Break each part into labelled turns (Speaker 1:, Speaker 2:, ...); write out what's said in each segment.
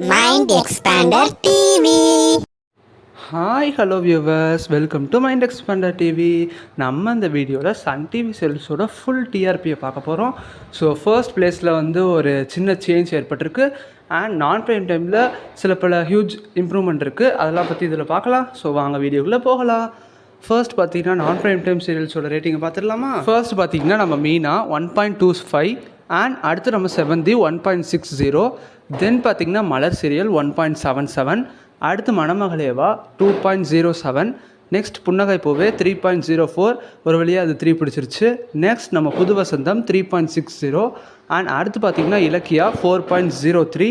Speaker 1: Mind Expander TV.
Speaker 2: Hi hello viewers, welcome to mind expander TV. நம்ம இந்த வீடியோவில் Sun TV செல்ஸோட full டிஆர்பியை பார்க்க போகிறோம். ஸோ ஃபர்ஸ்ட் பிளேஸில் வந்து ஒரு சின்ன சேஞ்ச் ஏற்பட்டிருக்கு அண்ட் நான் ப்ரைம் டைமில் சில பல ஹியூஜ் இம்ப்ரூவ்மெண்ட் இருக்குது. அதெல்லாம் பற்றி இதில் பார்க்கலாம். ஸோ வாங்க வீடியோக்குள்ளே போகலாம். ஃபர்ஸ்ட் பார்த்தீங்கன்னா நான் ப்ரைம் டைம் சீரியல்ஸோட ரேட்டிங்கை பார்த்துடலாமா? ஃபர்ஸ்ட் பார்த்தீங்கன்னா நம்ம மீனா 1.25 அண்ட் அடுத்து நம்ம செவந்தி 1.60. தென் பார்த்திங்கன்னா மலர் சீரியல் 1.77. அடுத்து மணமகளேவா 2.07. நெக்ஸ்ட் புன்னகை பூவே 3.04. ஒரு வழியாக அது 3 பிடிச்சிருச்சு. நெக்ஸ்ட் நம்ம புது வசந்தம் 3.60. அண்ட் அடுத்து பார்த்திங்கன்னா இலக்கியா 4.03.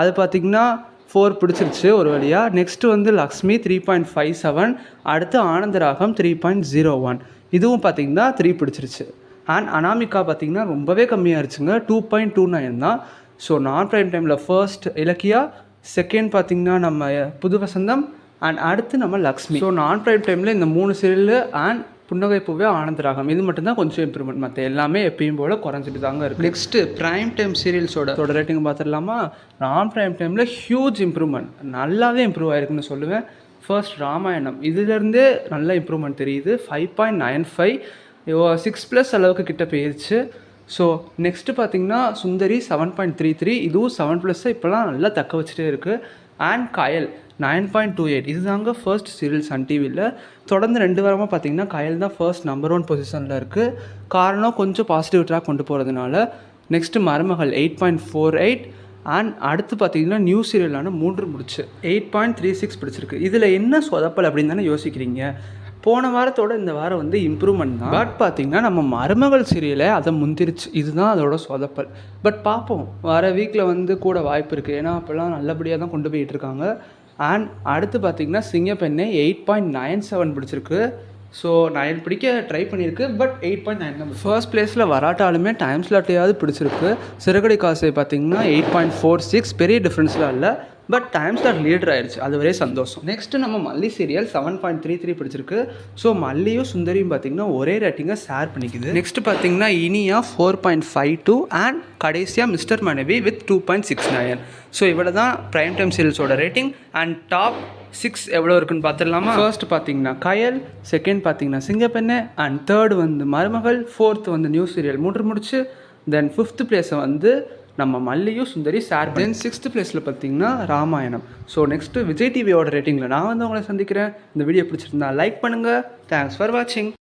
Speaker 2: அது பார்த்திங்கன்னா 4 பிடிச்சிருச்சு ஒரு வழியாக. நெக்ஸ்ட்டு வந்து லக்ஷ்மி 3.57. அடுத்து ஆனந்தராகம் 3.01. இதுவும் பார்த்திங்கன்னா 3 பிடிச்சிருச்சு. அண்ட் அனாமிகா பார்த்திங்கன்னா ரொம்பவே கம்மியாக இருச்சுங்க, 2.29 தான். ஸோ நான் ப்ரைம் டைமில் ஃபர்ஸ்ட் இலக்கியா, செகண்ட் பார்த்திங்கன்னா நம்ம புது வசந்தம் அண்ட் அடுத்து நம்ம லக்ஷ்மி. ஸோ நான் ப்ரைம் டைமில் இந்த 3 சீரியல் அண்ட் புன்னகை பூவே ஆனந்தராகம் இது மட்டும்தான் கொஞ்சம் இம்ப்ரூவ்மெண்ட். மற்ற எல்லாமே எப்பயும் போல் குறைஞ்சிட்டு தாங்க இருக்குது. நெக்ஸ்ட்டு ப்ரைம் டைம் சீரியல்ஸோட ரேட்டிங் பார்த்துடலாமா? நான் ப்ரைம் டைமில் ஹியூஜ் இம்ப்ரூவ்மெண்ட், நல்லாவே இம்ப்ரூவ் ஆகிருக்குன்னு சொல்லுவேன். ஃபர்ஸ்ட் ராமாயணம், இதிலேருந்தே நல்ல இம்ப்ரூவ்மெண்ட் தெரியுது. 5.95, 6+ அளவுக்கு கிட்ட போயிடுச்சு. ஸோ நெக்ஸ்ட்டு பார்த்திங்கன்னா சுந்தரி 7.33, இதுவும் 7+ இப்போலாம் நல்லா தக்க வச்சுட்டே இருக்குது. அண்ட் கயல் 9.28, இது தாங்க ஃபர்ஸ்ட் சீரியல் சன் டிவியில். தொடர்ந்து 2 வாரமாக பார்த்திங்கன்னா கயல் தான் ஃபர்ஸ்ட் நம்பர் 1 பொசிஷனில் இருக்குது. காரணம் கொஞ்சம் பாசிட்டிவ் ட்ராக் கொண்டு போகிறதுனால. நெக்ஸ்ட்டு மருமகள் 8.48. அண்ட் அடுத்து பார்த்திங்கன்னா நியூ சீரியலான 3 முடிச்சு 8.36 பிடிச்சிருக்கு. இதில் என்ன சொதப்பல் அப்படின்னு தானே யோசிக்கிறீங்க? போன வாரத்தோட இந்த வாரம் வந்து இம்ப்ரூவ்மெண்ட் தான். பட் பார்த்திங்கன்னா நம்ம மருமகள் சீரியலை அதை முந்திருச்சு, இதுதான் அதோட சொதப்பல். பட் பார்ப்போம், வர வீக்கில் வந்து கூட வாய்ப்பு இருக்குது. ஏன்னா அப்போல்லாம் நல்லபடியாக தான் கொண்டு போயிட்டு இருக்காங்க. அண்ட் அடுத்து பார்த்திங்கன்னா சிங்கப்பெண்ணை 8.97 பிடிச்சிருக்கு. ஸோ 9 பிடிக்க ட்ரை பண்ணியிருக்கு, பட் 8.9 தான். ஃபர்ஸ்ட் பிளேஸில் வராட்டாலுமே டைம் ஸ்லாட்டையாவது பிடிச்சிருக்கு. சிறுகடை காசை பார்த்திங்கன்னா 8.46, பெரிய டிஃப்ரென்ஸ்லாம் இல்லை, பட் டைம் ஸ்லாட் லீடர் ஆயிடுச்சு, அது வரையே சந்தோஷம். நெக்ஸ்ட்டு நம்ம மல்லி சீரியல் 7.33 பிடிச்சிருக்கு. ஸோ மல்லியும் சுந்தரியும் பார்த்திங்கன்னா ஒரே ரேட்டிங்கை ஷேர் பண்ணிக்குது. நெக்ஸ்ட்டு பார்த்திங்கன்னா இனியா 4.52 அண்ட் கடைசியாக மிஸ்டர் மனைவி வித் 2.69. ஸோ இவ்வளோ தான் ப்ரைம் டைம் சீரியல்ஸோட ரேட்டிங். அண்ட் டாப் 6 எவ்வளோ இருக்குன்னு பார்த்துடலாமா? ஃபர்ஸ்ட் பார்த்திங்கன்னா கயல், செகண்ட் பார்த்திங்கன்னா சிங்கப்பெண்ணை அண்ட் தேர்டு வந்து மருமகள், ஃபோர்த்து வந்து நியூ சீரியல் 3 முடிச்சு. தென் 5th பிளேஸை வந்து நம்ம மல்லியும் சுந்தரி ஷேர். தென் 6th பிளேஸில் பார்த்திங்கன்னா ராமாயணம். ஸோ நெக்ஸ்ட்டு விஜய் டிவியோட ரேட்டிங்கில் நான் வந்து உங்களை சந்திக்கிறேன். இந்த வீடியோ பிடிச்சிருந்தா லைக் பண்ணுங்கள். தேங்க்ஸ் ஃபார் வாட்சிங்.